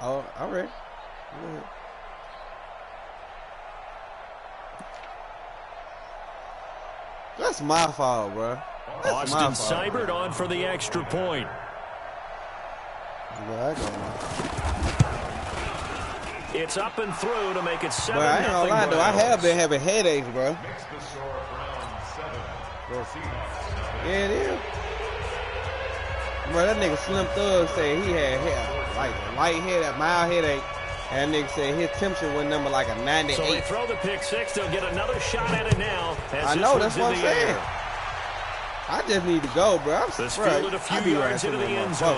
Oh, all right. That's my fault, bro. Austin Seibert on for the extra point. It's up and through to make it 7-0. I ain't gonna lie, though. I have been having headaches, bro. Yeah, it is. Bro, that nigga Slim Thug said he had like a light headache, mild headache. And that nigga said his temperature went number like a 98. So they throw the pick six. They'll get another shot at it now. I know, that's what I'm saying. I just need to go, bro. This fielded a few yards into the end zone.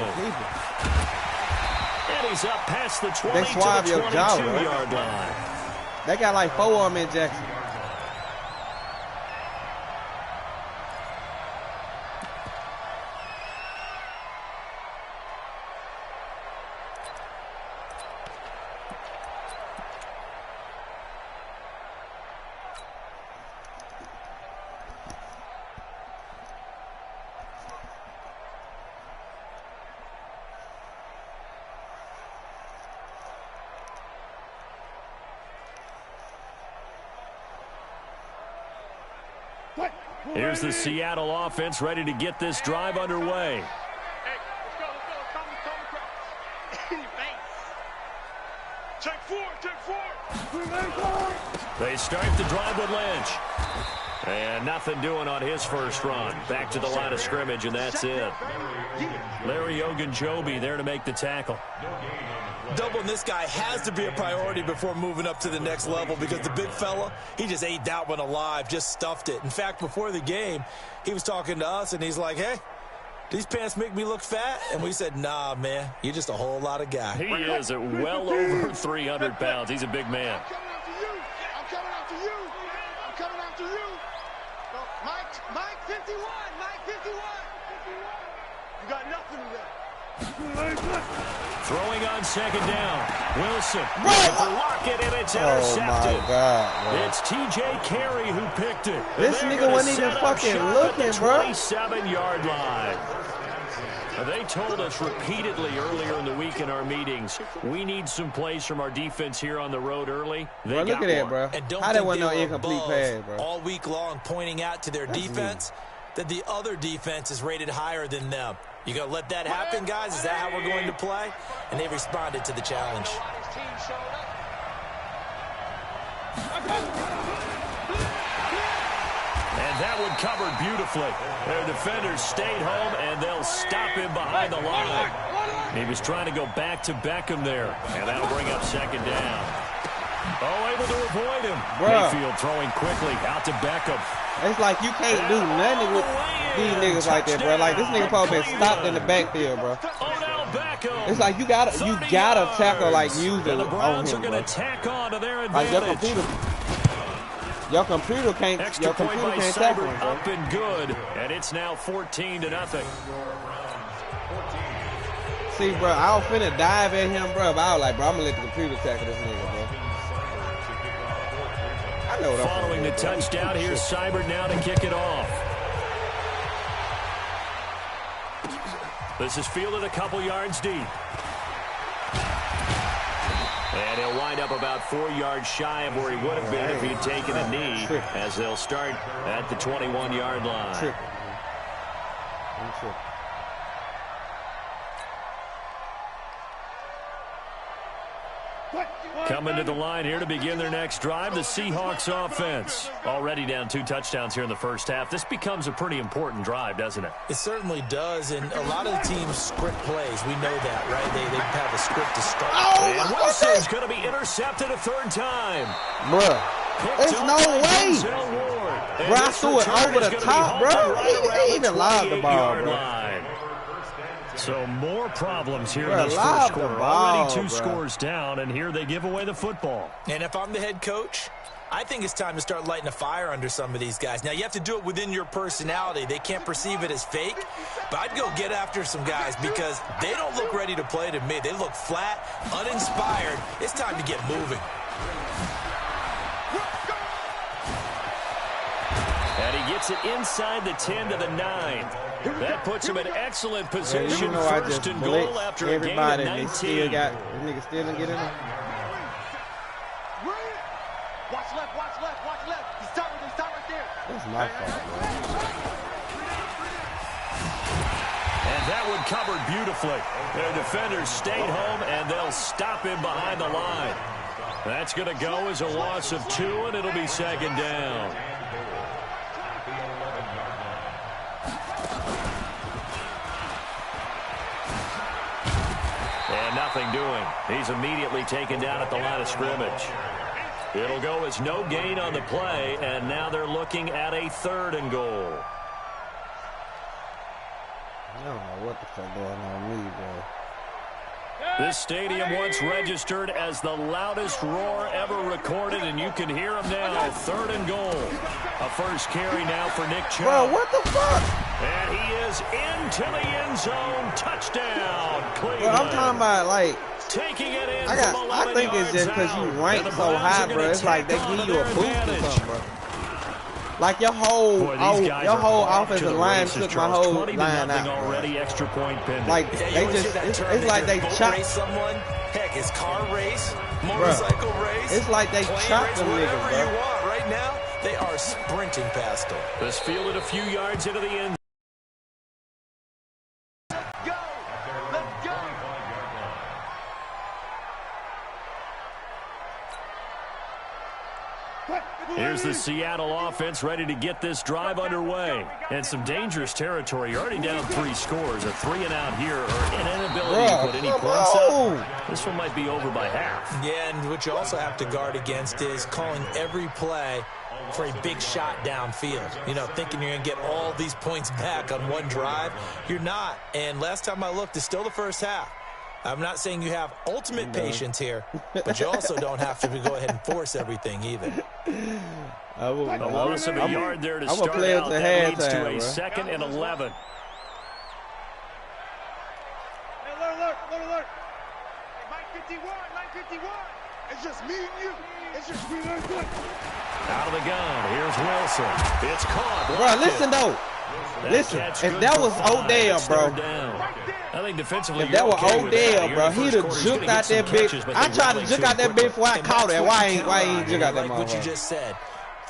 And he's up past the 20 to the 22-yard line. They got like 4 of them in Jackson. Here's the Seattle offense ready to get this drive underway. They start the drive with Lynch. And nothing doing on his first run. Back to the line of scrimmage, and that's it. Larry Ogunjobi there to make the tackle. Doubling this guy has to be a priority before moving up to the next level because the big fella, he just ate that one alive, just stuffed it. In fact, before the game, he was talking to us, and he's like, hey, these pants make me look fat? And we said, nah, man, you're just a whole lot of guy. He is at well over 300 pounds. He's a big man. I'm coming after you. I'm coming after you. Mike 51. Mike 51. You got nothing today. Throwing on second down. Wilson. For Lockett, and it's intercepted. Oh, my God, bro. It's T.J. Carey who picked it. This nigga wasn't even fucking looking, bro. 27-yard line. They told us repeatedly earlier in the week in our meetings, we need some plays from our defense here on the road early. They look at that, bro. And don't How think that wasn't they no were incomplete pass, bro. all week long pointing out to their defense that the other defense is rated higher than them. You going to let that happen, guys? Is that how we're going to play? And they responded to the challenge. And that one covered beautifully. Their defenders stayed home, and they'll stop him behind the line. He was trying to go back to Beckham there, and that'll bring up second down. Oh, able to avoid him. Mayfield throwing quickly out to Beckham. It's like you can't do nothing with these niggas like that, bro. Like this nigga probably been stopped in the backfield, bro. It's like you gotta tackle like using on him, bro. Like your computer can't tackle him, bro. Up and good, and it's now 14-0. See, bro, I was finna dive at him, bro, but I was like, bro, I'm gonna let the computer tackle this nigga, bro. I know what I'm Following the touchdown, here's Seibert now to kick it off. This is fielded a couple yards deep. And he'll wind up about 4 yards shy of where he would have been if he'd taken a knee, as they'll start at the 21-yard line. Coming to the line here to begin their next drive, the Seahawks offense. Already down 2 touchdowns here in the first half. This becomes a pretty important drive, doesn't it? It certainly does, and a lot of the teams script plays. We know that, right? They have a script to start. And Wilson's going to be intercepted a third time. Bruh, there's no way. Bro, I threw it over the top, bro. He even lobbed the ball, bro. So more problems here in this first quarter. Already 2 scores down, and here they give away the football. And if I'm the head coach, I think it's time to start lighting a fire under some of these guys. Now, you have to do it within your personality. They can't perceive it as fake, but I'd go get after some guys because they don't look ready to play to me. They look flat, uninspired. It's time to get moving. And he gets it inside the 10 to the 9. That puts him in excellent position. You know, I First just and goal after a gain of 19. And still got, this nigga still didn't get in there. Watch left, watch left, watch left. He's top right there. That's my fault, bro. And that one covered beautifully. Their defenders stayed home, and they'll stop him behind the line. That's going to go as a loss of 2, and it'll be second down. And nothing doing. He's immediately taken down at the line of scrimmage. It'll go as no gain on the play, and now they're looking at a 3rd and goal. I don't know what the fuck going on with me, bro. This stadium once registered as the loudest roar ever recorded, and you can hear him now. 3rd and goal. A first carry now for Nick Chubb. Bro, what the fuck? And he is into the end zone. Touchdown, Cleveland. Bro, I'm talking about, like, taking it in. I think it's just because you rank so high, bro. It's like they give you a boost or something, bro. Like your whole offensive line took my whole line out. Already extra point pending. Like they just, it's like they chopped someone. Heck, it's car race, motorcycle race. It's like they chopped them niggas, whatever bro. you want. Right now, they are sprinting past them. This fielded a few yards into the end. Here's the Seattle offense ready to get this drive underway. And some dangerous territory. You're already down 3 scores. A 3-and-out here, or an inability to put any points up. This one might be over by half. Yeah, and what you also have to guard against is calling every play for a big shot downfield. You know, thinking you're going to get all these points back on one drive. You're not. And last time I looked, it's still the first half. I'm not saying you have ultimate patience here, but you also don't have to go ahead and force everything either. A loss of a yard there to start out. That leads to a 2nd and 11. Alert. Hey, Mike 51. It's just me and you. It's just me and you. Out of the gun. Here's Wilson. It's caught. Bro, listen, though. Listen, if that was Odell, bro. I think defensively, if that was Odell, bro, he'd have juked out that bitch. I tried to juke out that bitch before I caught it. Why ain't juke out that motherfucker? What you just said.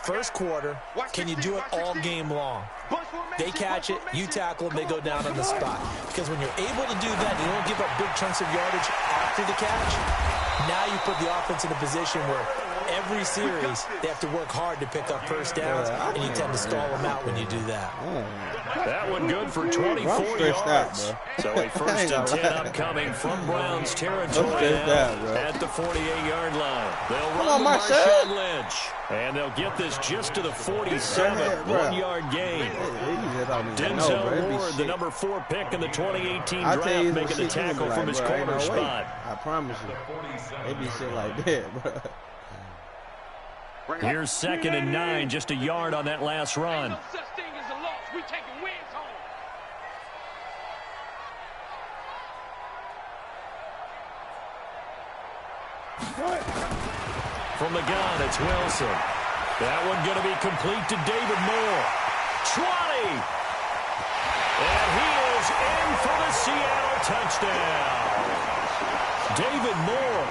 First quarter, can you do it all game long? They catch it, you tackle them, they go down on the spot. Because when you're able to do that, you don't give up big chunks of yardage after the catch. Now you put the offense in a position where every series they have to work hard to pick up first downs, and you tend to stall them out when you do that. That one good for 24 yards. So a 1st and 10 upcoming from Browns territory at the 48-yard line. They'll run Marshawn Lynch, and they'll get this just to the 47, 1-yard gain. Denzel Ward, the number 4 pick in the 2018 draft, making the tackle from his corner spot. I promise you, they be shit like that, bro. Here's 2nd and 9, just a yard on that last run. No such thing as a loss. We taking wins home. From the gun, it's Wilson. That one going to be complete to David Moore. 20. And he is in for the Seattle touchdown. David Moore,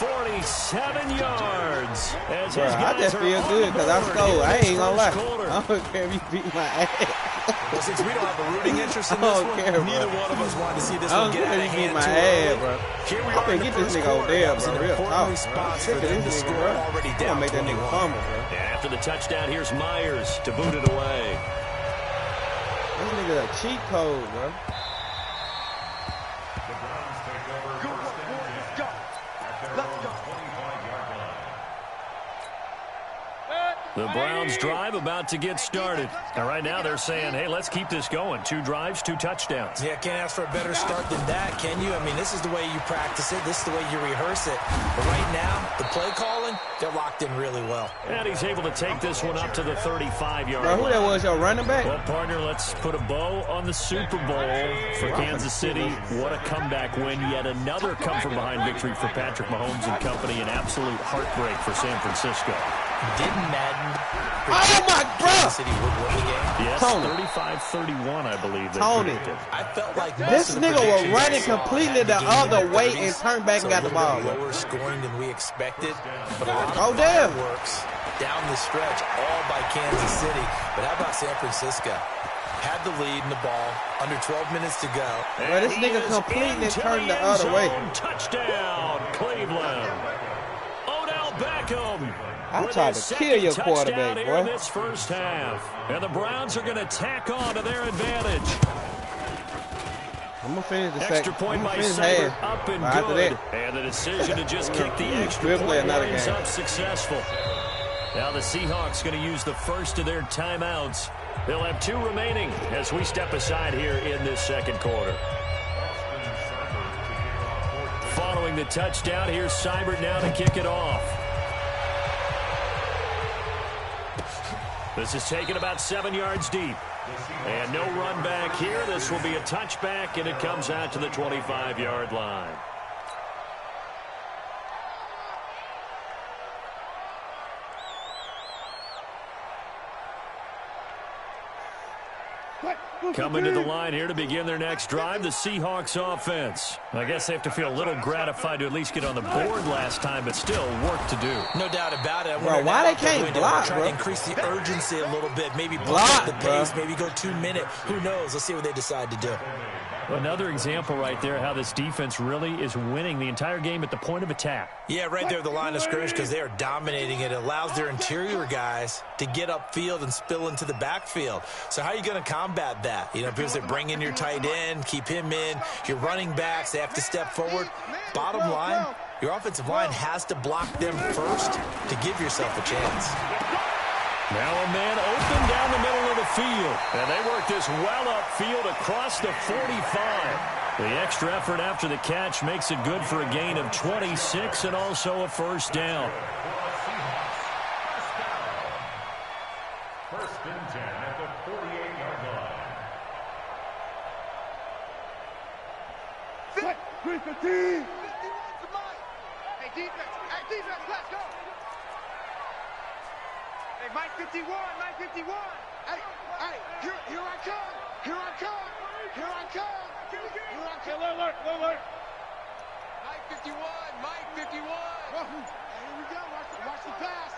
47 yards. As his I just feel good because I scored. I ain't gonna lie. I don't care if you beat my ass. Well, since we don't have a rooting interest in this one, neither one of us wanted to see this one get out of hand too early. Here we are in the get this nigga over there, bro. Real talk. Response for them to score already down. Make that nigga fumble, bro. After the touchdown, here's Myers to boot it away. This nigga a cheat code, bro. The Browns drive about to get started. And right now they're saying, hey, let's keep this going. 2 drives, 2 touchdowns. Yeah, can't ask for a better start than that, can you? I mean, this is the way you practice it. This is the way you rehearse it. But right now, the play calling, they're locked in really well. And he's able to take this one up to the 35-yard line. Who that was, your running back? Well, partner, let's put a bow on the Super Bowl for Kansas City. What a comeback win. Yet another come-from-behind victory for Patrick Mahomes and company. An absolute heartbreak for San Francisco. Didn't Madden Oh, my bro! City would win the game? Yes, Tony. 35-31, I believe. Tony. I felt like This nigga was running completely the other way and turned back and got the ball. Lower scoring than we expected, but a lot of Oh, damn. works down the stretch, all by Kansas City. But how about San Francisco? Had the lead in the ball, under 12 minutes to go. Bro, this nigga completely turned the other way. Touchdown, Cleveland. Odell Beckham. I tried to kill your quarterback, here boy. in this first half. And the Browns are going to tack on to their advantage. I'm going to finish the Extra second. point I'm by going to finish Seibert, half. up and After good. that, And the decision to just kick the extra we'll play point another ends game. up successful. Now the Seahawks going to use the first of their timeouts. They'll have 2 remaining as we step aside here in this second quarter. Following the touchdown, here's Seibert now to kick it off. This is taken about 7 yards deep. And no run back here. This will be a touchback, and it comes out to the 25-yard line. Coming to the line here to begin their next drive, the Seahawks offense. I guess they have to feel a little gratified to at least get on the board last time, but still work to do. No doubt about it. Bro, why they can't block, try bro? to increase the urgency a little bit. Maybe Block, block the pace. bro. Maybe go 2 minute. Who knows? Let's see what they decide to do. Another example right there how this defense really is winning the entire game at the point of attack. Yeah, right there at the line of scrimmage because they are dominating it. It allows their interior guys to get upfield and spill into the backfield. So how are you going to combat that? You know, because they bring in your tight end, keep him in. Your running backs, they have to step forward. Bottom line, your offensive line has to block them first to give yourself a chance. Now a man open down the middle of the field. And they work this well upfield across the 45. The extra effort after the catch makes it good for a gain of 26 and also a first down. First and 10 at the 48-yard line. 3-15. Hey, defense, let's go. Hey, Mike 51, Mike 51. Hey, here I come. Here I come. Here I come. Here I come. Alert. Mike 51, Mike 51. Here we go. Watch the pass.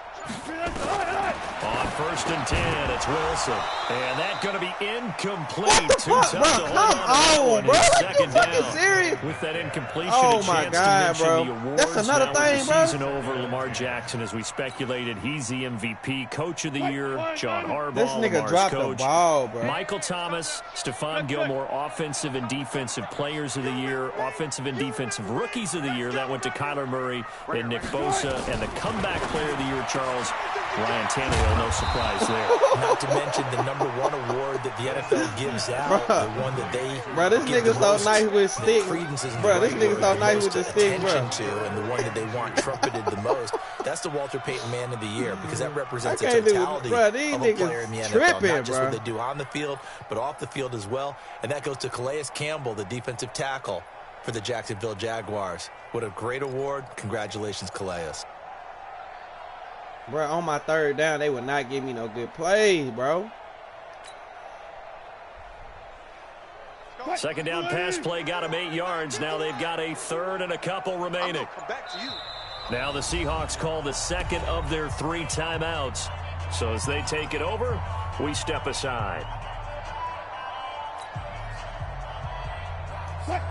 On first and 10, it's Wilson. And that's going to be incomplete. Too tough to hold on to bro. second down. Serious? With that incompletion, Oh, a my chance God, to mention bro. the awards. That's another now with thing, the bro. season over, Lamar Jackson, as we speculated, he's the MVP, Coach of the Year, John Harbaugh, This nigga Lamar's dropped coach. the ball, bro. Michael Thomas, Stephon Gilmore, Offensive and Defensive Players of the Year, Offensive and Defensive Rookies of the Year. That went to Kyler Murray and Nick Bosa. And the Comeback Player of the Year, Charles, Ryan Tannehill, no surprise there. Not to mention the #1 award that the NFL gives out, the one that they Bro, this give nigga the so most nice with stick. credence isn't Bro, the this right nigga word, so the nice most with the stick, bro. attention to, and the one that they want trumpeted the most. That's the Walter Payton Man of the Year because that represents the I can't do it. totality Bro, these of a player in the niggas NFL. tripping, Not just bro. what they do on the field, but off the field as well. And that goes to Calais Campbell, the defensive tackle for the Jacksonville Jaguars. What a great award. Congratulations, Calais. Bro, on my third down, they would not give me no good plays, bro. Second down pass play got him 8 yards. Now they've got a third and a couple remaining. Come back to you. Now the Seahawks call the second of their 3 timeouts. So as they take it over, we step aside.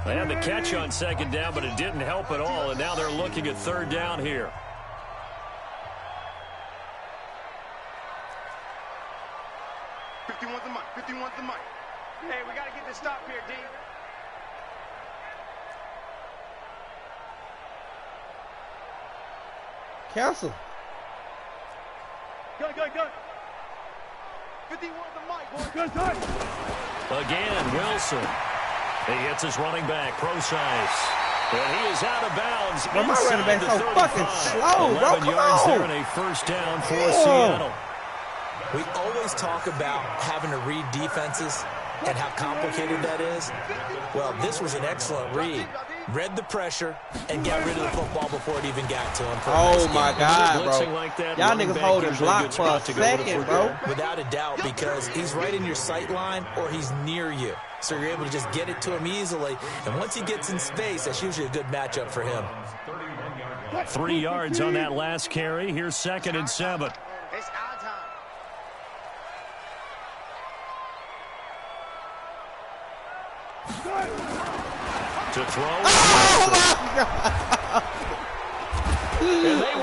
They had the catch on second down, but it didn't help at all. And now they're looking at third down here. Hey, we got to get this stop here, D. Cancel. Go. 51 the mic, boy. Again, Wilson. He hits his running back, Procise. And he is out of bounds. Bro, my running back's so fucking slow, bro. 11 Come yards on. there and a first down for Seattle. We always talk about having to read defenses and how complicated that is. Well, this was an excellent read. read the pressure, and got rid of the football before it even got to him. Oh, my God, bro. Like y'all niggas holding block for a second, bro. Without a doubt, because he's right in your sight line or he's near you. So you're able to just get it to him easily. And once he gets in space, that's usually a good matchup for him. 3 yards on that last carry. Here's 2nd and 7. It's our time. To throw. Oh, my God.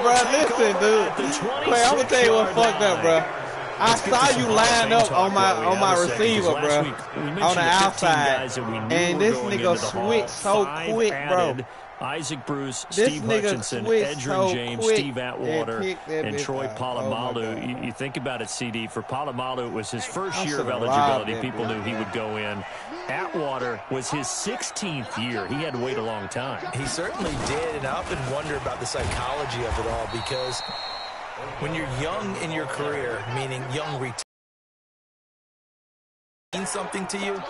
Bro, listen, dude. Wait, I'm going to tell you what fucked up, bro. I saw you line up on my receiver, bro, on the outside, and this nigga switched so quick, bro. Isaac Bruce, Steve Hutchinson, Edgerrin James, Steve Atwater, and Troy Polamalu. Oh, you think about it, CD. For Polamalu, it was his first year of eligibility. People knew he would go in. Atwater was his 16th year. He had to wait a long time. He certainly did, and I often wonder about the psychology of it all, because when you're young in your career, meaning young return, mean something to you,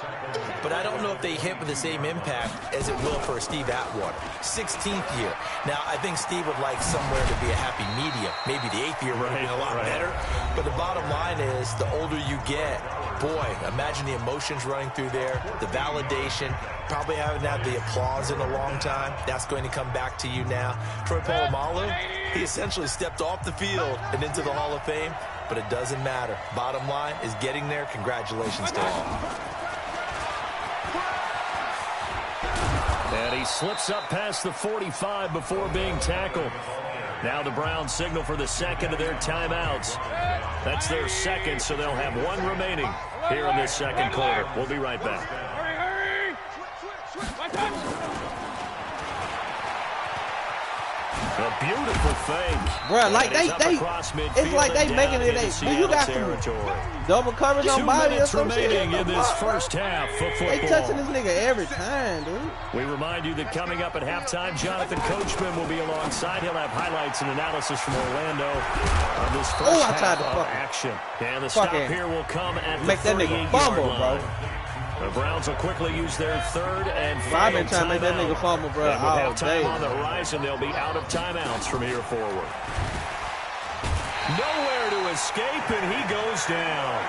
but I don't know if they hit with the same impact as it will for Steve Atwater. 16th year. Now, I think Steve would like somewhere to be a happy medium. Maybe the 8th year would have been a lot better. But the bottom line is, the older you get, boy, imagine the emotions running through there, the validation, probably haven't had the applause in a long time. That's going to come back to you now. Troy Polamalu, he essentially stepped off the field and into the Hall of Fame. But it doesn't matter. Bottom line is getting there. Congratulations to all. And he slips up past the 45 before being tackled. Now the Browns signal for the 2nd of their timeouts. That's their 2nd, so they'll have 1 remaining here in this 2nd quarter. We'll be right back. A beautiful fake. Bro, like it's like they making it. Do you got some double coverage on body or some shit? In this first half of football. They touching this nigga every time, dude. We remind you that coming up at halftime, Jonathan Coachman will be alongside. He'll have highlights and analysis from Orlando on this first half of action. And the stop here will come at the 38-yard line. The Browns will quickly use their 3rd and final I've been trying to make that nigga fumble, bro. And with halftime on the horizon, they'll be out of timeouts from here forward. Nowhere to escape, and he goes down.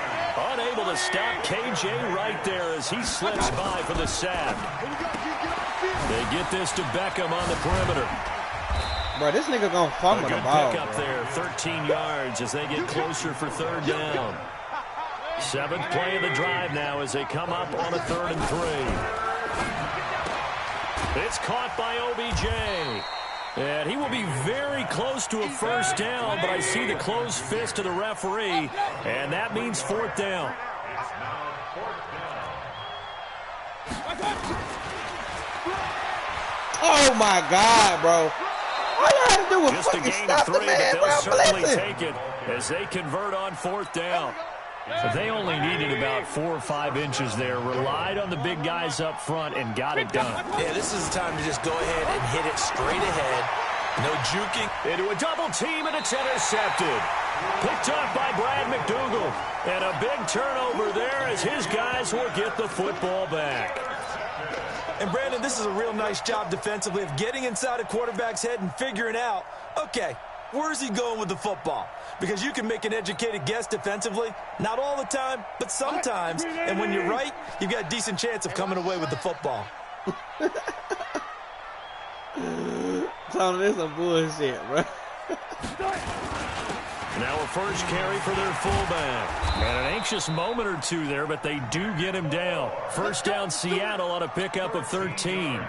Unable to stop KJ right there as he slips by for the sack. They get this to Beckham on the perimeter. Bro, this nigga gonna fumble the ball. Pick up there, 13 yards as they get closer for 3rd down. 7th play of the drive now as they come up on a 3rd and 3. It's caught by OBJ. And he will be very close to a first down, but I see the closed fist of the referee, and that means 4th down. Oh, my God, bro. All you had to do was just a fucking gain stop of 3, the man, but they'll certainly bro. take it as they convert on 4th down. But they only needed about 4 or 5 inches there, relied on the big guys up front, and got it done. Yeah, this is the time to just go ahead and hit it straight ahead. No juking. Into a double team, and it's intercepted. Picked up by Brad McDougal. And a big turnover there as his guys will get the football back. And, Brandon, this is a real nice job defensively of getting inside a quarterback's head and figuring out, okay, where's he going with the football? Because you can make an educated guess defensively. Not all the time, but sometimes. And when you're right, you've got a decent chance of coming away with the football. Tony, this is some bullshit, bro. Now a first carry for their fullback. And an anxious moment or two there, but they do get him down. First down Seattle on a pickup of 13.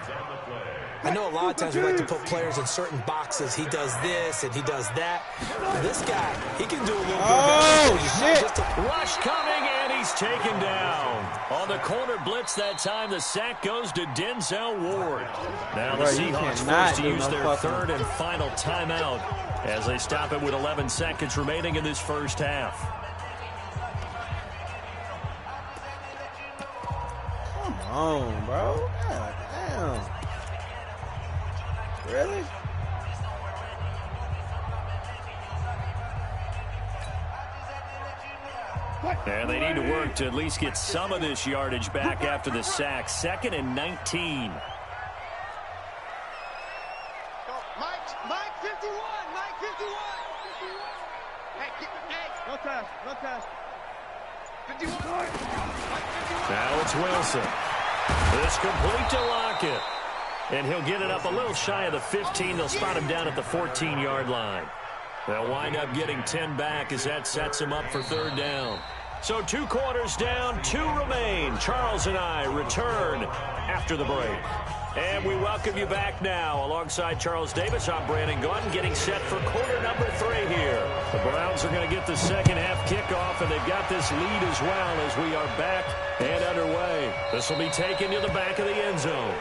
I know a lot of times we like to put players in certain boxes. He does this and he does that. This guy, he can do a little bit of shit. Rush coming, and he's taken down. On the corner blitz that time, the sack goes to Denzel Ward. Now the Seahawks forced to use their 3rd and final timeout as they stop it with 11 seconds remaining in this first half. Come on, bro. God damn. Really? And they need to work to at least get some of this yardage back after the sack. 2nd and 19. Mike 51. Mike 51. Hey, no touch. No touch. 51. Mike 51. Now it's Wilson. It's complete to Lockett. And he'll get it up a little shy of the 15. They'll spot him down at the 14-yard line. They'll wind up getting 10 back as that sets him up for 3rd down. So 2 quarters down, 2 remain. Charles and I return after the break. And we welcome you back now. Alongside Charles Davis, I'm Brandon Gunn, getting set for quarter number 3 here. The Browns are going to get the second half kickoff, and they've got this lead as well as we are back and underway. This will be taken to the back of the end zone.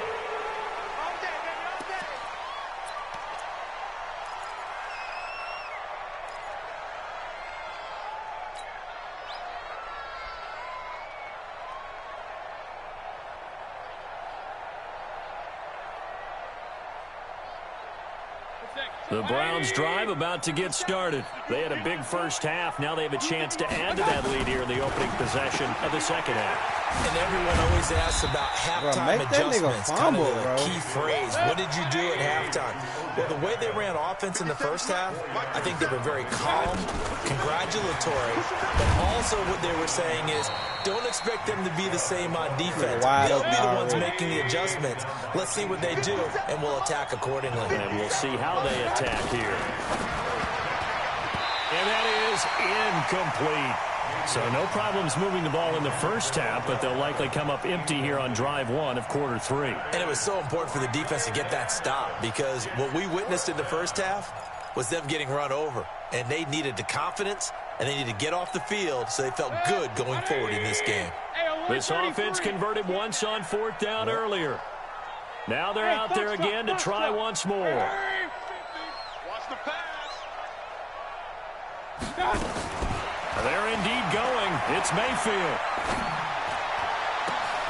The Browns drive about to get started. They had a big first half. Now they have a chance to add to that lead here in the opening possession of the second half. And everyone always asks about halftime adjustments, kind of the key phrase. What did you do at halftime? Well, the way they ran offense in the first half, I think they were very calm, congratulatory, but also what they were saying is don't expect them to be the same on defense. They'll be the ones making the adjustments. Let's see what they do, and we'll attack accordingly. And we'll see how they attack here. And that is incomplete. So no problems moving the ball in the first half, but they'll likely come up empty here on drive 1 of quarter 3. And it was so important for the defense to get that stop because what we witnessed in the first half was them getting run over. And they needed the confidence, and they needed to get off the field so they felt good going forward in this game. This offense converted once on 4th down earlier. Now they're out there again to try once more. Watch the pass. They're indeed going. It's Mayfield.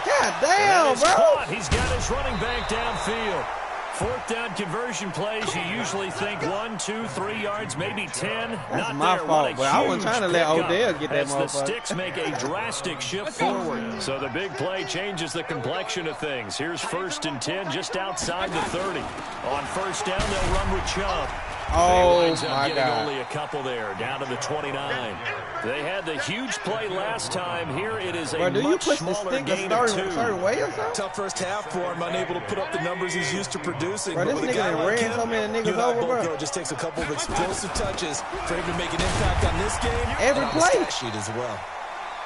God damn, bro. Caught. He's got his running back downfield. 4th down conversion plays, you usually think 1, 2, 3 yards, maybe 10. That's Not my there. fault, but I wasn't trying to let Odell get that as the motherfucker. sticks make a drastic shift forward. So the big play changes the complexion of things. Here's 1st and 10 just outside the 30. On 1st down, they'll run with Chubb. Oh, my God. Only a couple there, down to the 29. They had the huge play last time. Here it is a Bro, do you much push the smaller stick a gain of 2. certain way or something? Tough first half for him, unable to put up the numbers he's used to producing. Bro, this But with a nigga guy done like ran him, so many niggas you and I over, both bro. know it just takes a couple of explosive touches for him to make an impact on this game Every and on play. the stat sheet as well.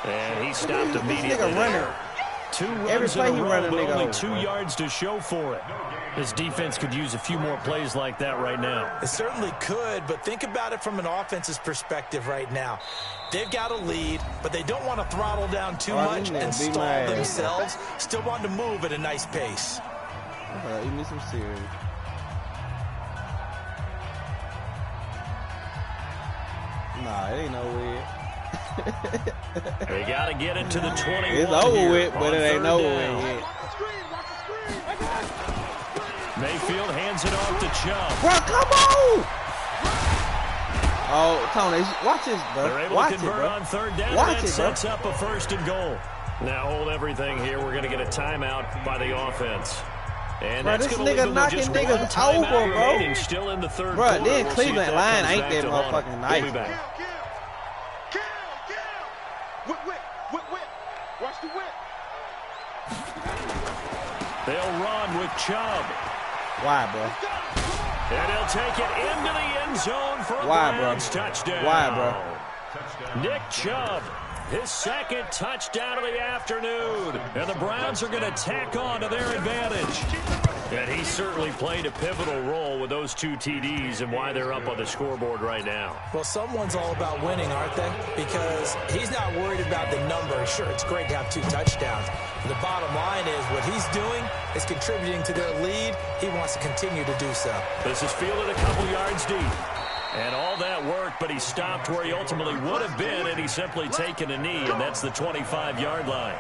And he stopped This immediately nigga running. there. 2 Every runs play in he a row, running, but nigga only over, 2 bro. yards to show for it. His defense could use a few more plays like that right now. It certainly could, but think about it from an offense's perspective right now. They've got a lead, but they don't want to throttle down too much and stall themselves. Still want to move at a nice pace. Eat me some cereal. Nah, it ain't no weird. They got to get it to the 21. It's over here with, but on it ain't 3rd over down. with yet. Mayfield hands it off to Chubb. Bro, come on! Oh, Tony, watch this, bro. They're able Watch to it, convert bro. on 3rd down. Watch and that it, bro. sets up a 1st and goal. Now hold everything here. We're going to get a timeout by the offense. And Bro, that's this gonna leave nigga them with knocking just niggas one timeout over, bro. remaining, still in the 3rd Bro, quarter. then We'll see Cleveland if line comes ain't back that to haunt 'em. motherfucking nice. We'll be back. Whip. Watch the whip. They'll run with Chubb. Why, bro? And he'll take it into the end zone for a Why, bro? Browns touchdown. Why, bro? Nick Chubb, his 2nd touchdown of the afternoon. And the Browns are going to tack on to their advantage. And he certainly played a pivotal role with those 2 TDs and why they're up on the scoreboard right now. Well, someone's all about winning, aren't they? Because he's not worried about the number. Sure, it's great to have 2 touchdowns. The bottom line is what he's doing is contributing to their lead. He wants to continue to do so. This is fielded a couple yards deep. And all that work, but he stopped where he ultimately would have been, and he's simply taken a knee, and that's the 25-yard line.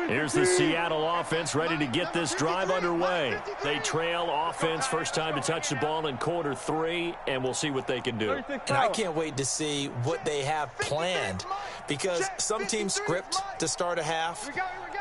Here's the Seattle offense ready to get this drive underway. They trail offense, first time to touch the ball in quarter 3, and we'll see what they can do. And I can't wait to see what they have planned because some teams script to start a half.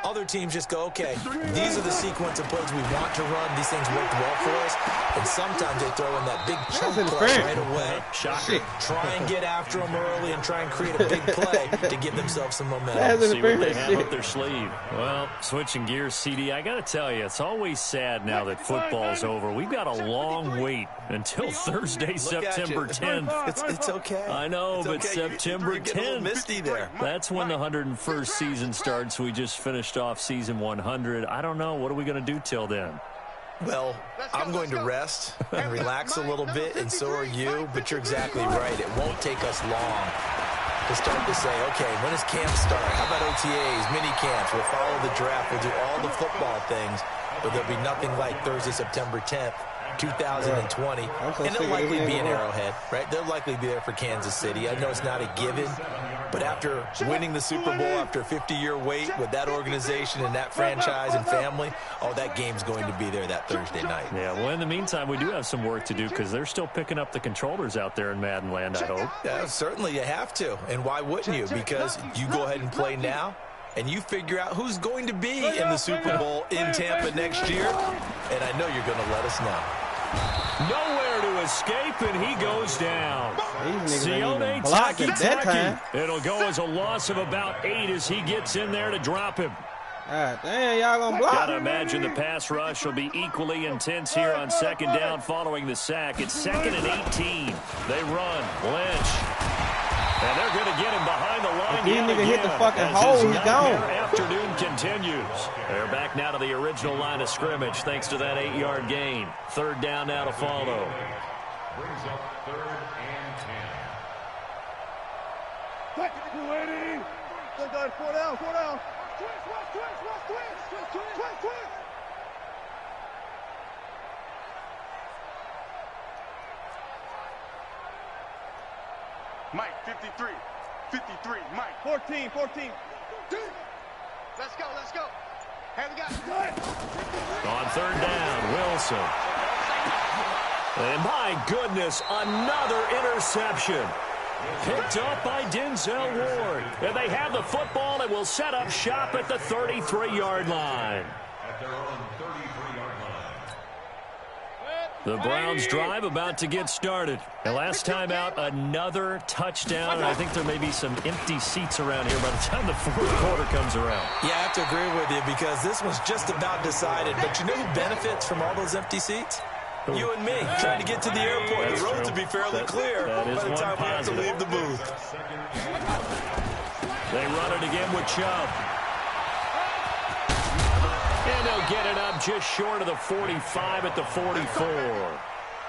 Other teams just go, okay, these are the sequence of plays we want to run. These things worked well for us. And sometimes they throw in that big chunk play right away. Shocker. Try and get after them early and try and create a big play to give themselves some momentum. See what they have up their sleeve. Well, switching gears, CD, I got to tell you, it's always sad now that football's over. We've got a long wait until Thursday, September 10th. It's okay. I know, it's but okay. September 10th. Misty there. That's when the 101st season starts. We just finished off season 100. I don't know. What are we going to do till then? Well, I'm going to rest and relax a little bit, and so are you. But you're exactly right. It won't take us long to start to say, okay, when does camp start? How about OTAs, mini camps? We'll follow the draft. We'll do all the football things, but there'll be nothing like Thursday, September 10th. 2020, and they'll likely be in Arrowhead, right? They'll likely be there for Kansas City. I know it's not a given, but after winning the Super Bowl, after a 50-year wait with that organization and that franchise and family, that game's going to be there that Thursday night. Yeah, well, in the meantime, we do have some work to do because they're still picking up the controllers out there in Madden land, I hope. Yeah, certainly you have to, and why wouldn't you? Because you go ahead and play now, and you figure out who's going to be in the Super Bowl in Tampa next year, and I know you're going to let us know. Nowhere to escape, and he goes down. Sione Taki. It'll go as a loss of about 8 as he gets in there to drop him. God damn, y'all gonna block. Gotta imagine the pass rush will be equally intense here on second down following the sack. It's 2nd and 18. They run. Lynch. And they're going to get him behind the line. If these niggas hit the fucking hole, he's gone. Afternoon continues. They're back now to the original line of scrimmage thanks to that 8-yard gain. 3rd down now to follow. Brings up 3rd and 10. Good, 4 down. Twist. Mike, 53, Mike. 14. Let's go. Here we go. On 3rd down, Wilson. And my goodness, another interception. Picked up by Denzel Ward. And they have the football and will set up shop at the 33-yard line. At their own 33-yard line. The Browns drive about to get started. And last time out, another touchdown. And I think there may be some empty seats around here by the time the 4th quarter comes around. Yeah, I have to agree with you because this one's just about decided. But you know who benefits from all those empty seats? You and me, trying to get to the airport. The roads will be fairly clear by the time we have to leave the booth. They run it again with Chubb. And they'll get it up just short of the 45 at the 44.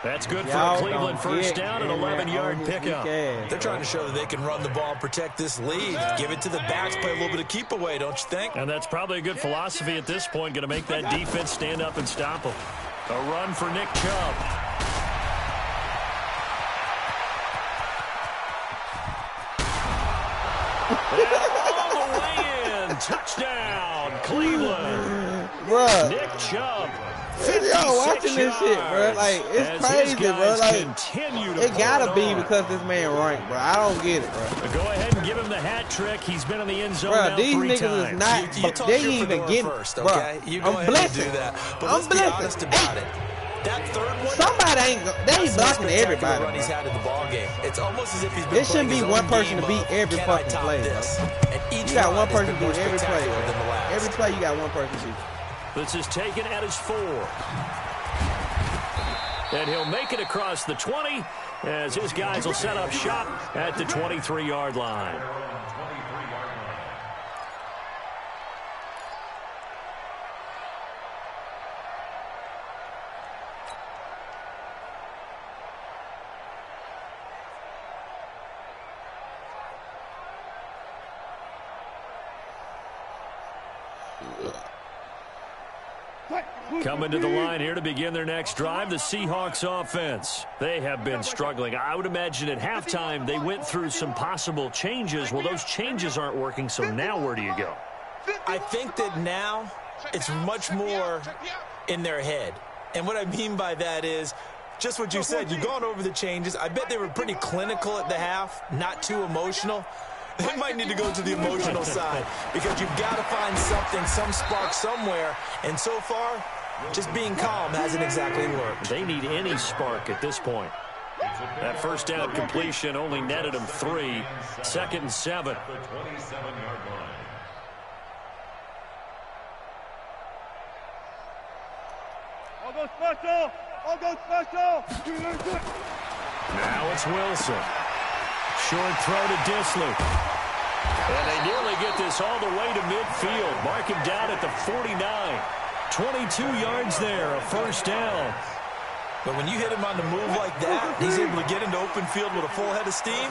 That's good for a Cleveland first down and 11-yard pickup. They're trying to show that they can run the ball and protect this lead. Give it to the backs, play a little bit of keep away, don't you think? And that's probably a good philosophy at this point. Going to make that defense stand up and stop them. A run for Nick Chubb. And all the way in. Touchdown, Cleveland. Bruh. Nick Chubb. Yo, watching this shit, bro. Like, it's crazy, bro. Like, it gotta be because this man ranked, bro. I don't get it, bro. Go ahead and give him the hat trick. He's been in the end zone now these 3 niggas times. is not, You they ain't even getting first, bro. okay? You go ahead and do that. But let's be honest about it. That 3rd one, somebody they ain't blocking everybody. Run he's had in the ball game. It's almost as if he's been. It shouldn't be one person to beat every fucking play. You got one person to beat every play. Every play you got one person to beat. This is taken at his 4. And he'll make it across the 20 as his guys will set up shop at the 23-yard line. Coming to the line here to begin their next drive, the Seahawks offense. They have been struggling. I would imagine at halftime they went through some possible changes. Well, those changes aren't working, so now where do you go? I think that now it's much more in their head. And what I mean by that is just what you said. You've gone over the changes. I bet they were pretty clinical at the half, not too emotional. They might need to go to the emotional side because you've got to find something, some spark somewhere. And so far, just being calm hasn't exactly worked. They need any spark at this point. That first down completion only netted them 3. 2nd and 7. The 27-yard line. I'll go special. I'll go special. Now it's Wilson. Short throw to Disley. And they nearly get this all the way to midfield. Mark him down at the 49. 22 yards there, a first down. But when you hit him on the move like that, he's able to get into open field with a full head of steam.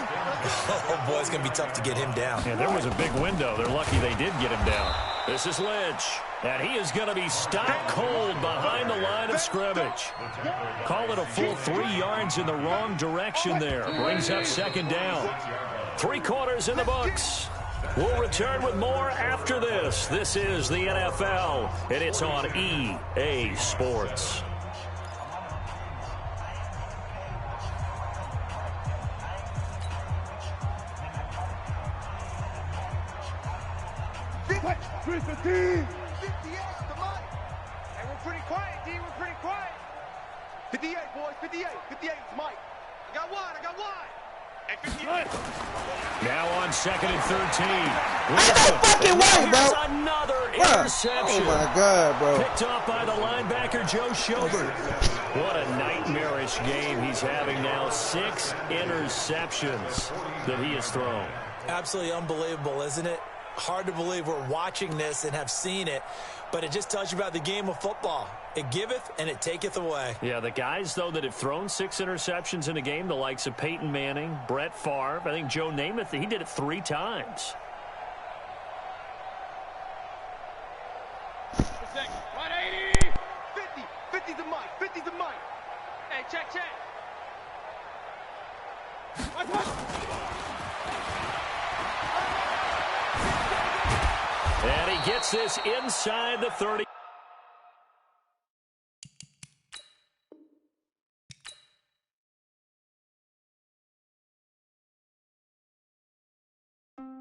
Oh, boy, it's going to be tough to get him down. Yeah, there was a big window. They're lucky they did get him down. This is Lynch. And he is going to be stopped cold behind the line of scrimmage. Call it a full 3 yards in the wrong direction there. Brings up 2nd down. 3 quarters in the books. We'll return with more after this. This is the NFL, and it's on EA Sports. Hey, we're pretty quiet, D. We're pretty quiet. 58, boys. 58. 58. It's Mike. I got one. Hey, 58. Now on 2nd and 13. No fucking way, bro. Here's another interception. Oh, my God, bro. Picked off by the linebacker, Joe Schobert. What a nightmarish game he's having now. 6 interceptions that he has thrown. Absolutely unbelievable, isn't it? Hard to believe we're watching this and have seen it, but it just tells you about the game of football. It giveth and it taketh away. Yeah, the guys, though, that have thrown 6 interceptions in a game, the likes of Peyton Manning, Brett Favre, I think Joe Namath, he did it 3 times. 180. 50. 50 to Mike. 50 to Mike. Hey, check. And he gets this inside the 30.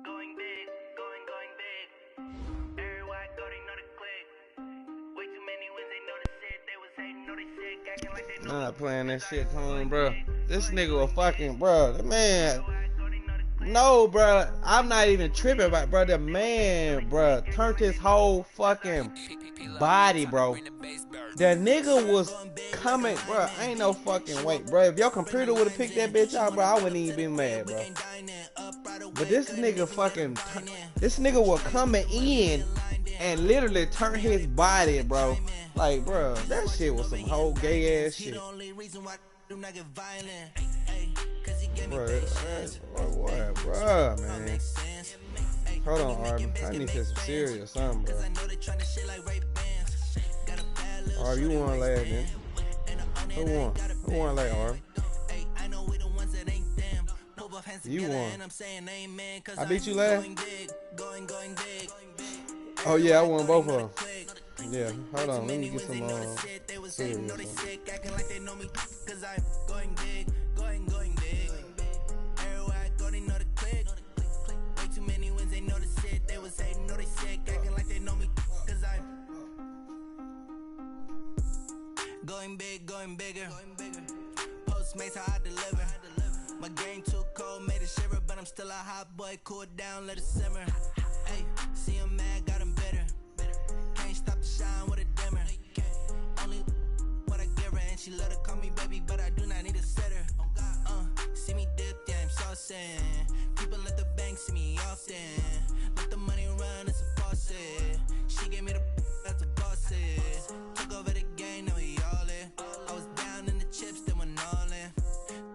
Going big, going big. Everywhere I go, they know the click. Way too many wins, they know the shit. They was hating, know they sick, acting like they know. Not playing that shit home, bro. This nigga a fucking, bro. The man. No, bro. I'm not even tripping about, bro. The man, bro, turned his whole fucking body, bro. The nigga was coming, bro. Ain't no fucking way, bro. If your computer would have picked that bitch out, bro, I wouldn't even been mad, bro. But this nigga fucking, this nigga was coming in and literally turned his body, bro. Like, bro, that shit was some whole gay ass shit. Bro, what, bro, man? Hold on, Arvin. I need to some cereal or something, bro. Arvin, you want to laugh, then? Who won? Who won last, Arvin? You won. I beat you last? Oh, yeah, I won both of them. Yeah, hold on. Let me get some cereal or something. Going bigger. Postmates how I deliver. My game too cold, made it shiver, but I'm still a hot boy. Cool it down, let it simmer. Hey, see him mad, got him bitter. Can't stop the shine with a dimmer. Only what I give her, and she let her call me baby, but I do not need a sitter. See me dip, yeah, I'm saucing. People at the bank see me often. Let the money run, it's a faucet. She gave me the that's a faucet. Took over the game, now we all in. I was down in the chips, then went all in.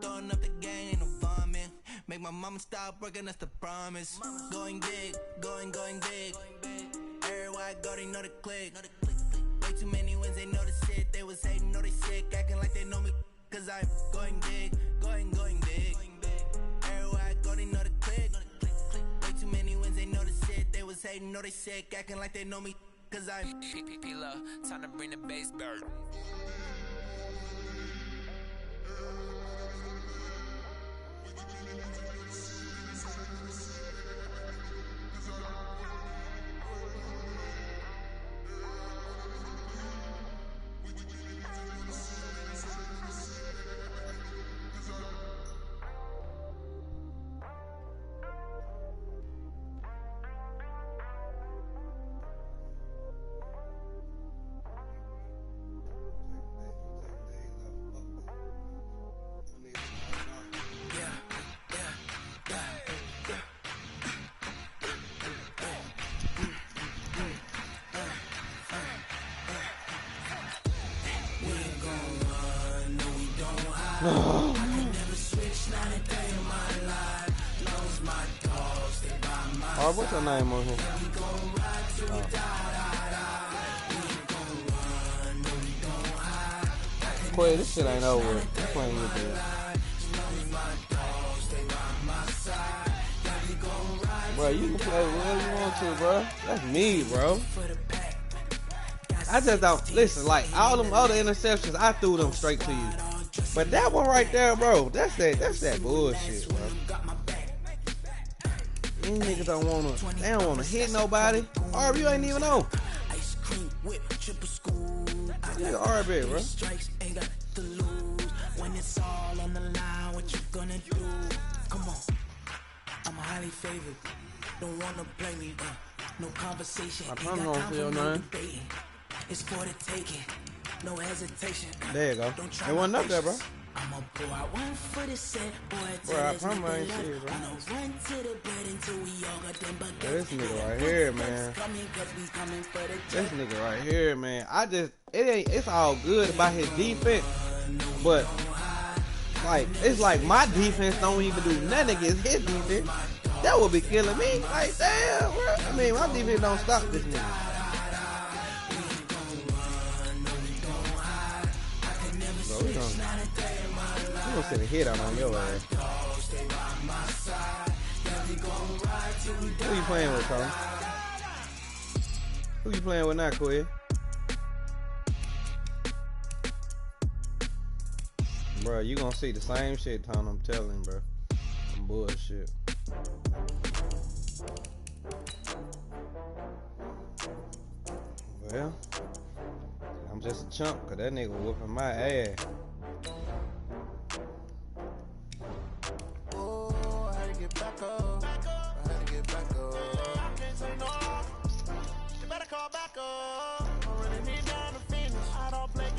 Throwing up the game, ain't no vomit. Make my mama stop working, that's the promise. Going big, going big. Everywhere I go, they know the click. Way too many wins, they know the shit. They was hating, know they sick, acting like they know me. Cause I'm going big, going big. Everywhere I go, they know the click. Way too many wins, they know the shit. They was hating, know they sick, acting like they know me. Cause I'm P-P-P-Love, time to bring the bass bird. Oh, what's her name on here? Quay, this shit ain't over with. This ain't with it. Bro, you can play whatever you want to, bro. That's me, bro. I just don't listen. Like all them other interceptions, I threw them straight to you. But that one right there, bro, that's that bullshit, bro. These niggas don't wanna hit nobody. Arb, you ain't even know. Nigga RB, bro. When it's all on the line, what you gonna do? Come on, I'm highly favored. Don't wanna play me, no conversation. I ain't got time for no debating. It's for the taking, no hesitation. There you go. It wasn't up there, bro. I'm a boy, I want for the set, boy. I promise I ain't see it, bro. Yeah, this nigga right here, man. This nigga right here, man. It's all good about his defense, but like, it's like my defense don't even do nothing against his defense. That would be killing me. Like, damn, bro. I mean, my defense don't stop this nigga. Bro, we gonna send a hit out on your ass. Who you playing with, Tony? Who you playing with now, Quay? Bro, you gonna see the same shit, Tony. I'm telling you, bro. Some bullshit. Well, I'm just a chump, cause that nigga whooping my ass.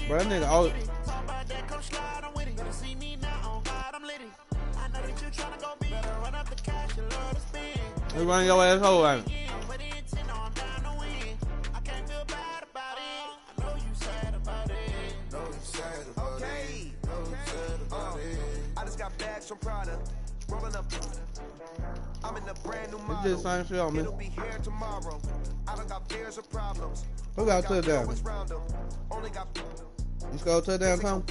Bro, that nigga always. He running your asshole out. I just got bags from Prada. Rolling up. I'm in a brand new model. It's just the same shit on me. It'll be here tomorrow. I don't got fears or problems. Who got touchdown? Only got you scored touchdown, Tom?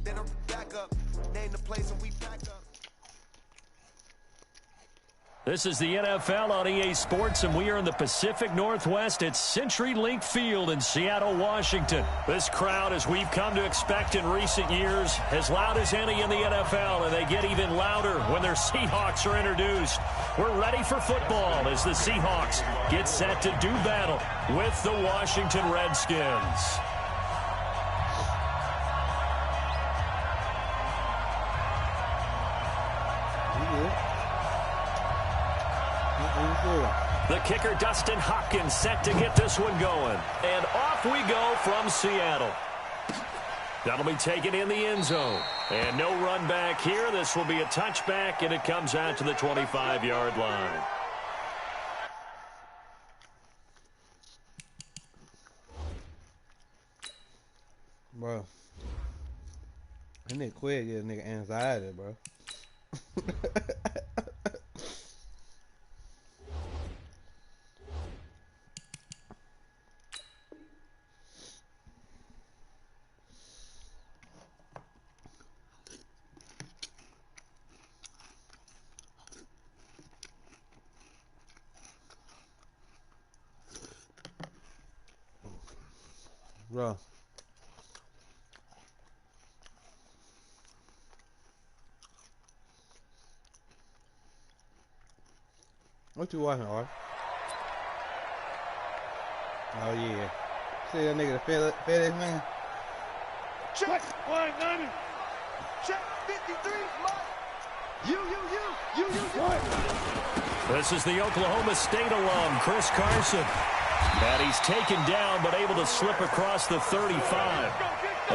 Then I'm back up. Name the place and we back up. This is the NFL on EA Sports, and we are in the Pacific Northwest at CenturyLink Field in Seattle, Washington. This crowd, as we've come to expect in recent years, as loud as any in the NFL, and they get even louder when their Seahawks are introduced. We're ready for football as the Seahawks get set to do battle with the Washington Redskins. The kicker, Dustin Hopkins, set to get this one going. And off we go from Seattle. That'll be taken in the end zone. And no run back here. This will be a touchback, and it comes out to the 25-yard line. Bro. That nigga quit get a nigga anxiety, bro. Bro. What you watching, Art? Oh, yeah. See that nigga, the FedEx man? Check 190. Check 53. You. This is the Oklahoma State alum, Chris Carson. And he's taken down, but able to slip across the 35.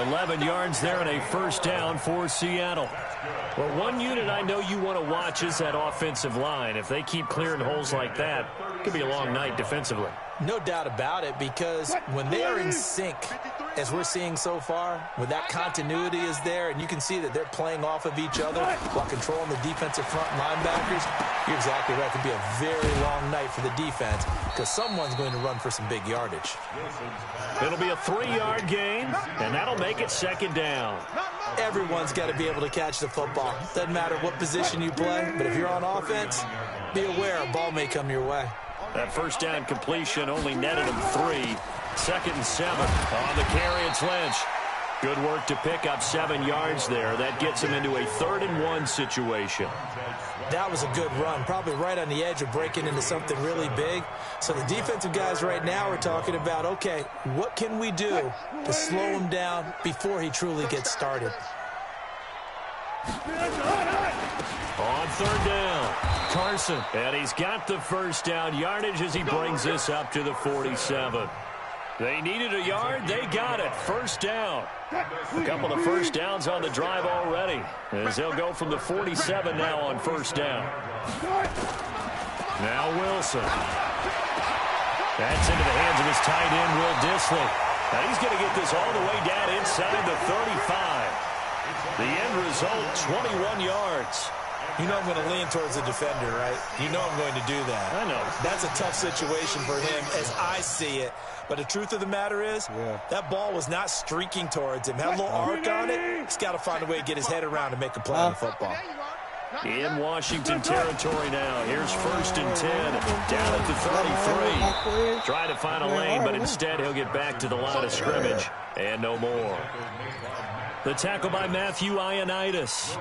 11 yards there and a first down for Seattle. Well, one unit I know you want to watch is that offensive line. If they keep clearing holes like that, it could be a long night defensively. No doubt about it, because when they are in sync, as we're seeing so far, when that continuity is there and you can see that they're playing off of each other while controlling the defensive front linebackers, you're exactly right. It could be a very long night for the defense because someone's going to run for some big yardage. It'll be a 3-yard gain, and that'll make it second down. Everyone's got to be able to catch the football. Doesn't matter what position you play, but if you're on offense, be aware a ball may come your way. That first down completion only netted him 3. 2nd and 7. On the carry, it's Lynch. Good work to pick up 7 yards there. That gets him into a 3rd and 1 situation. That was a good run, probably right on the edge of breaking into something really big. So the defensive guys right now are talking about, okay, what can we do to slow him down before he truly gets started? On 3rd down, Carson. And he's got the first down yardage as he brings this up to the 47. They needed a yard. They got it. First down. A couple of first downs on the drive already as they'll go from the 47 now on first down. Now Wilson. That's into the hands of his tight end, Will Dissly. Now he's going to get this all the way down inside the 35. The end result, 21 yards. You know I'm going to lean towards the defender, right? You know I'm going to do that. I know. That's a tough situation for him as I see it. But the truth of the matter is, that ball was not streaking towards him. Had a little arc on it. He's got to find a way to get his head around and make a play on the football. In Washington territory now. Here's 1st and 10. Down at the 33. Trying to find a lane, but instead he'll get back to the line of scrimmage. And no more. The tackle by Matthew Ioannidis.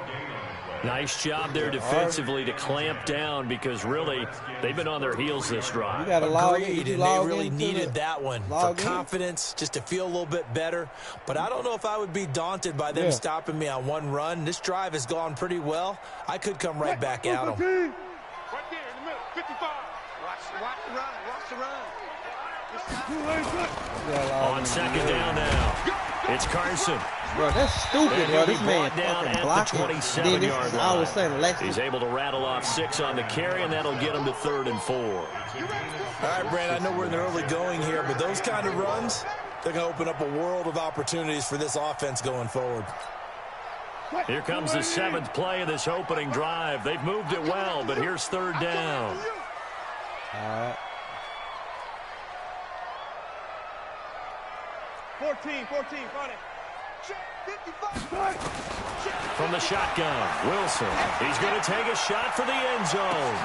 Nice job there defensively to clamp down because really they've been on their heels this drive. Agreed, and they really needed that one for confidence, just to feel a little bit better. But I don't know if I would be daunted by them stopping me on one run. This drive has gone pretty well. I could come right back at them. Right there in the middle, 55. Watch the run, watch the run. On 2nd down now, it's Carson. Bro, that's stupid, bro. This man fucking blocking. The 27-yard line. I was saying, he's able to rattle off 6 on the carry, and that'll get him to 3rd and 4. All right, Brandon, I know we're in the early going here, but those kind of runs, they're going to open up a world of opportunities for this offense going forward. Here comes the 7th play of this opening drive. They've moved it well, but here's 3rd down. All right. 14, run it. From the shotgun, Wilson. He's going to take a shot for the end zone.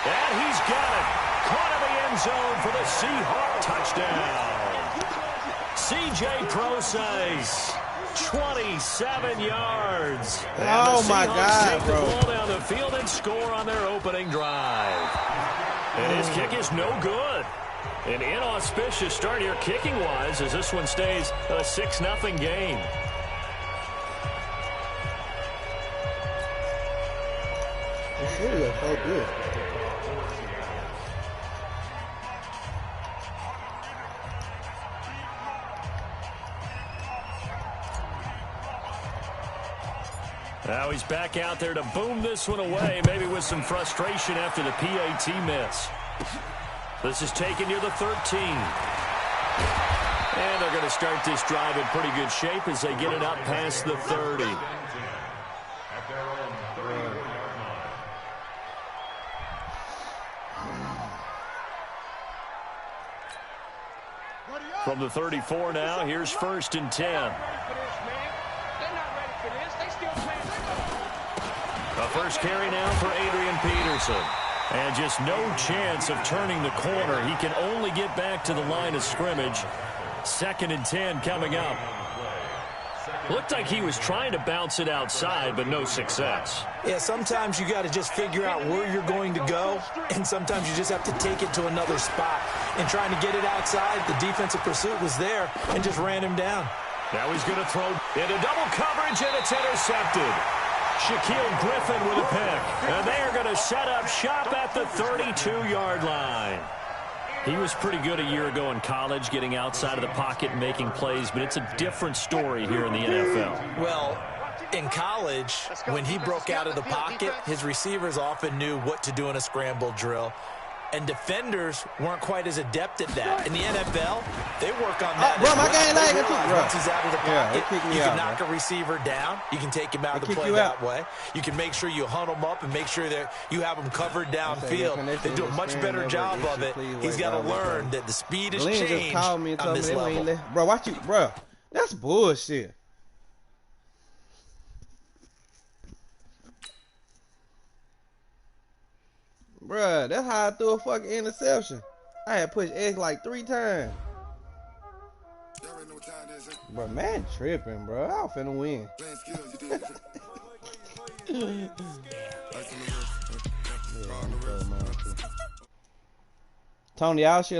And he's got it. Caught in the end zone for the Seahawk touchdown. C.J. Prosise, 27 yards. Oh, my God, take bro. the ball down the field and score on their opening drive. And his kick is no good. An inauspicious start here kicking-wise as this one stays a 6-0 game. This really looks so good. Now he's back out there to boom this one away, maybe with some frustration after the PAT miss. This is taken near the 13. And they're going to start this drive in pretty good shape as they get it up past the 30. From the 34 now, here's 1st and 10. A first carry now for Adrian Peterson. And just no chance of turning the corner. He can only get back to the line of scrimmage. 2nd and 10 coming up. Looked like he was trying to bounce it outside, but no success. Yeah, sometimes you got to just figure out where you're going to go, and sometimes you just have to take it to another spot. And trying to get it outside, the defensive pursuit was there and just ran him down. Now he's going to throw into double coverage, and it's intercepted. Shaquille Griffin with a pick. And they are going to set up shop at the 32-yard line. He was pretty good a year ago in college, getting outside of the pocket and making plays, but it's a different story here in the NFL. Well, in college, when he broke out of the pocket, his receivers often knew what to do in a scramble drill. And defenders weren't quite as adept at that. In the NFL, they work on that. Bro, my game lagging too. Once he's out of the pocket, you can knock a receiver down. You can take him out of the play that way. You can make sure you hunt him up and make sure that you have him covered downfield. They do a much better job of it. He's got to learn that the speed has changed on this level. Bro, watch you. Bro, that's bullshit. Bruh, that's how I threw a fucking interception. I had pushed X like 3 times. Bro, man tripping, bro. I was finna win. Tony, y'all shit.